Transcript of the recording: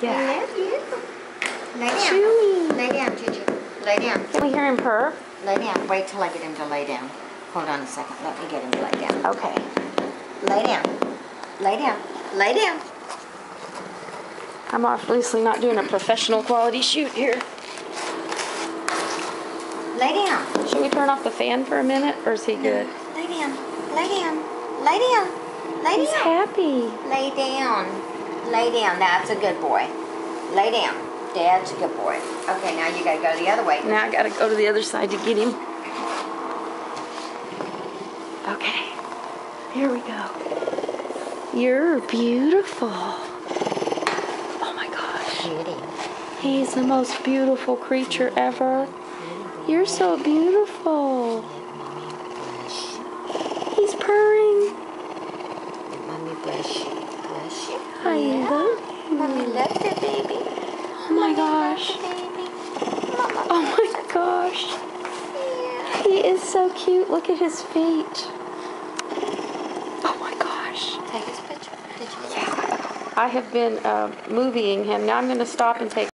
Yeah. I love you. Lay down. Chewy. Lay down, Juju. Lay down. Can we hear him purr? Lay down. Wait till I get him to lay down. Hold on a second. Let me get him to lay down. Okay. Lay down. Lay down. Lay down. I'm obviously not doing a professional quality shoot here. Lay down. Should we turn off the fan for a minute, or is he good? Lay down. Lay down. Lay down. Lay He's down. happy. Lay down. Lay down. That's a good boy. Lay down. Dad's a good boy. Okay, now you gotta go the other way. Now I gotta go to the other side to get him. Okay. Here we go. You're beautiful. Oh my gosh. Beauty. He's the most beautiful creature ever. You're so beautiful. He's purring. Mommy brush. Brush you. I love you. Mommy loves the baby. Oh my gosh. Oh my gosh. He is so cute. Look at his feet. Oh my gosh. Take his picture. Yeah. I have been moving him. Now I'm going to stop and take